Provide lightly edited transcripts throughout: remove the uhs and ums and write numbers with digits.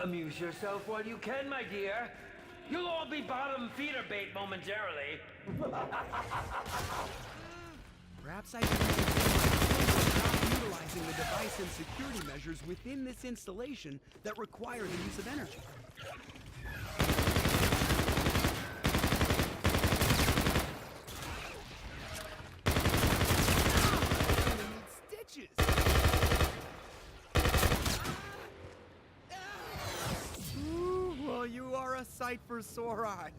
Amuse yourself while you can, my dear. You'll all be bottom feeder bait momentarily. Perhaps I should consider not utilizing the device and security measures within this installation that require the use of energy. I'm gonna need stitches. Ooh, well, you are a sight for sore eyes.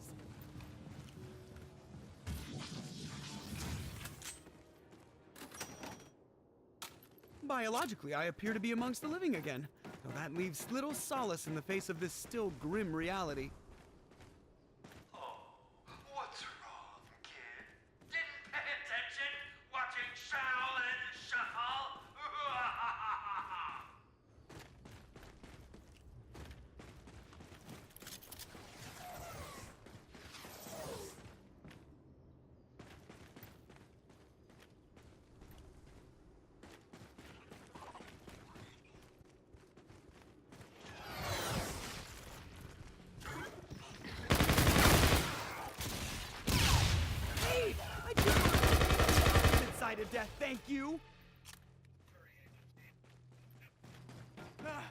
Biologically, I appear to be amongst the living again, though that leaves little solace in the face of this still grim reality. Oh, what's wrong, kid? Didn't pay attention watching Shaolin Shuffle? Hey! I just side of death, thank you! Ah.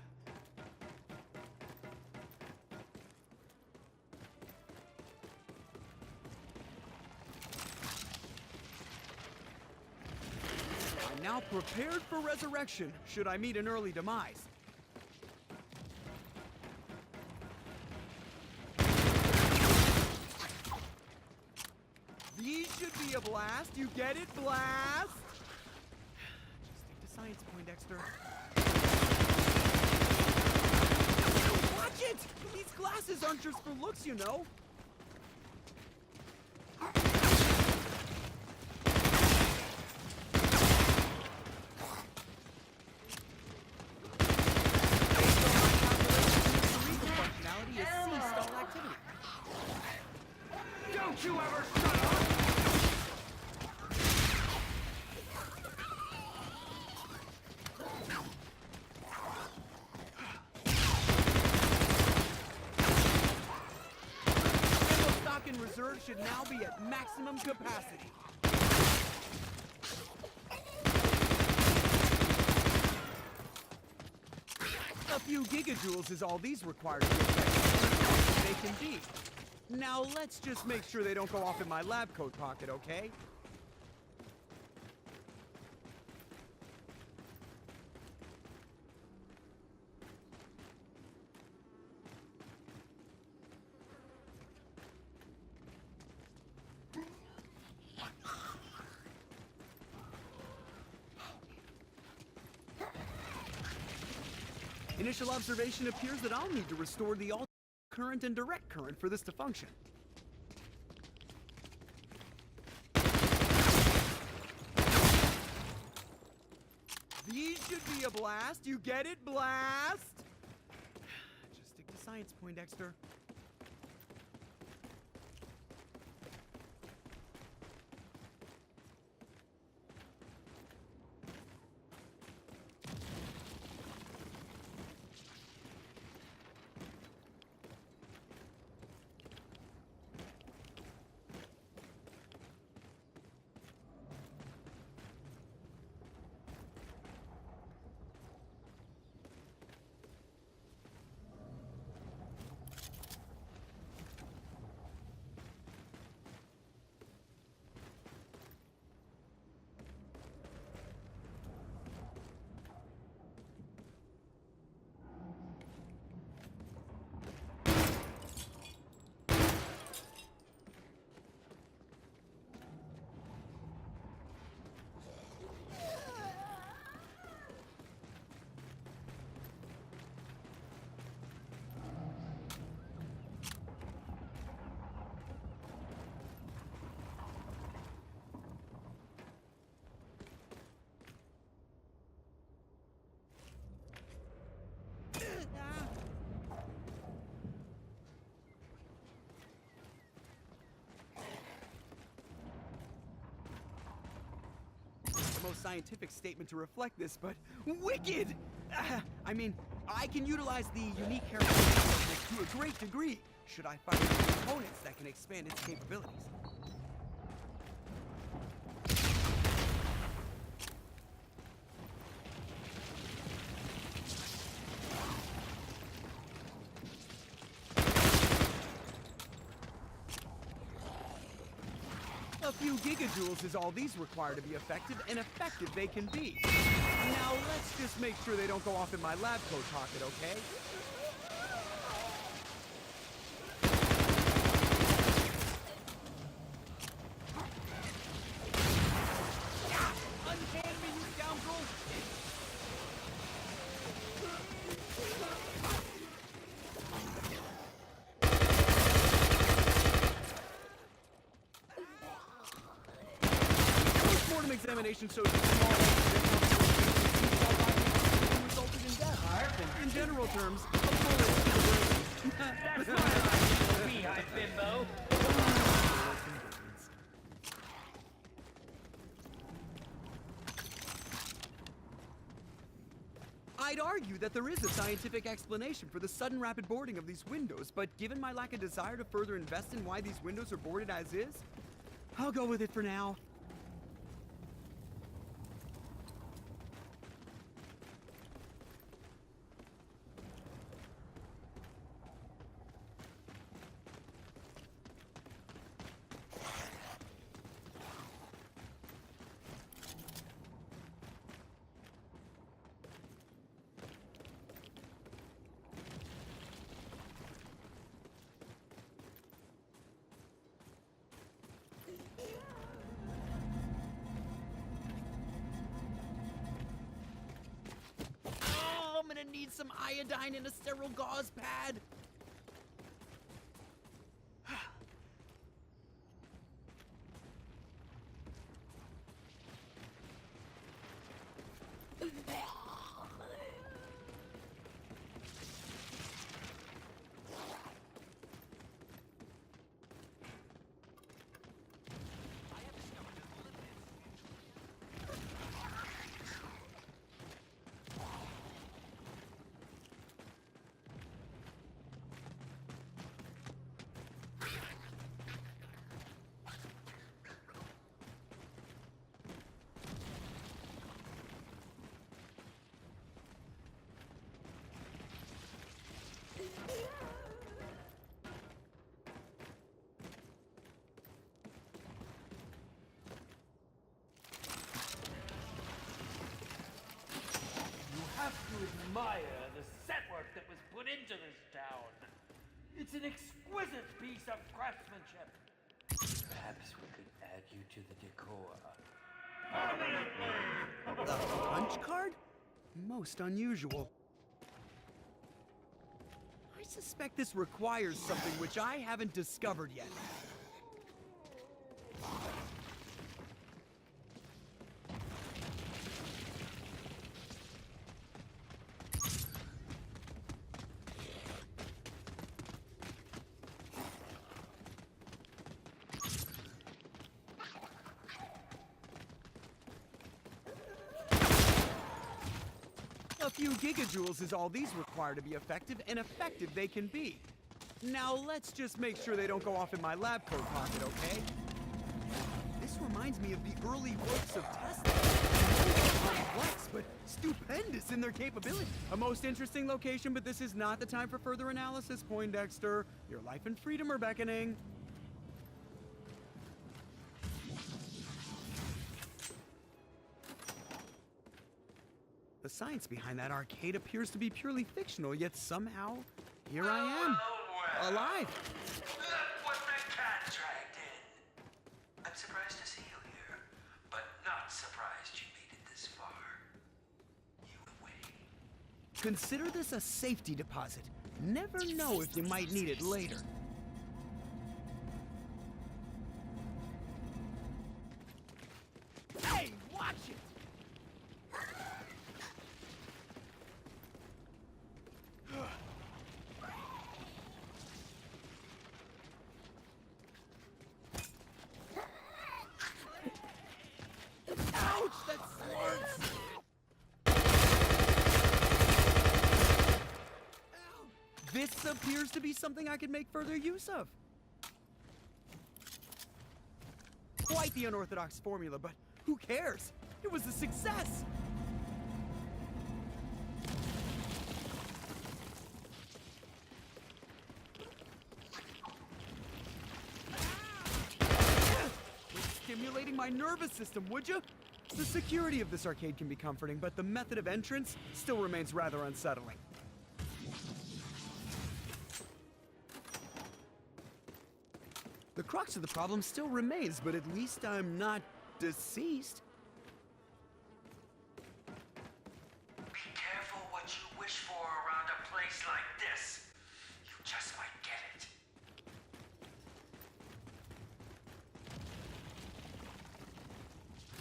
I'm now prepared for resurrection, should I meet an early demise. These should be a blast. You get it? Blast! Just stick to science, Poindexter. Watch it! These glasses aren't just for looks, you know. Functionality is C-stall activity. Don't you ever shut up! Ammo stock in reserve should now be at maximum capacity. A few gigajoules is all these require to be effective. They can be. Now let's just make sure they don't go off in my lab coat pocket, okay? Initial observation appears that I'll need to restore the alternating current and direct current for this to function. These should be a blast. You get it? Blast! Just stick to science, Poindexter. The most scientific statement to reflect this, but wicked! I mean, I can utilize the unique characteristics to a great degree, should I find components that can expand its capabilities. A few gigajoules is all these require to be effective, and effective they can be. Now let's just make sure they don't go off in my lab coat pocket, okay? Uncan me, you scoundrel! Postmortem examination shows that small resulted in death. In general terms, a bullet to the brain. That's why I like you, beehive bimbo. I'd argue that there is a scientific explanation for the sudden rapid boarding of these windows, but given my lack of desire to further invest in why these windows are boarded as is, I'll go with it for now. Oh, I'm gonna need some iodine and a sterile gauze pad. Have to admire the set work that was put into this town. It's an exquisite piece of craftsmanship. Perhaps we could add you to the decor. A punch card? Most unusual. I suspect this requires something which I haven't discovered yet. A few gigajoules is all these require to be effective, and effective they can be. Now let's just make sure they don't go off in my lab coat pocket, okay? This reminds me of the early works of Tesla. Complex, but stupendous in their capability. A most interesting location, but this is not the time for further analysis, Poindexter. Your life and freedom are beckoning. The science behind that arcade appears to be purely fictional, yet somehow, here I am, alive. Look what the cat dragged in. I'm surprised to see you here, but not surprised you made it this far. You and Winnie. Consider this a safety deposit. Never know if you might need it later. Hey, watch it! Ouch, that smarts! This appears to be something I could make further use of. Quite the unorthodox formula, but who cares? It was a success! Quit stimulating my nervous system, would you? The security of this arcade can be comforting, but the method of entrance still remains rather unsettling. The crux of the problem still remains, but at least I'm not deceased. Be careful what you wish for around a place like this. You just might get it.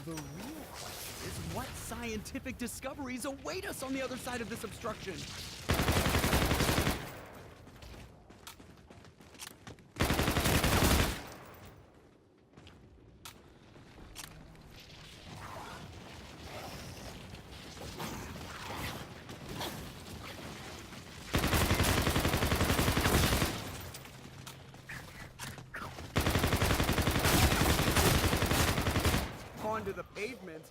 The real question is what scientific discoveries await us on the other side of this obstruction? Onto the pavement.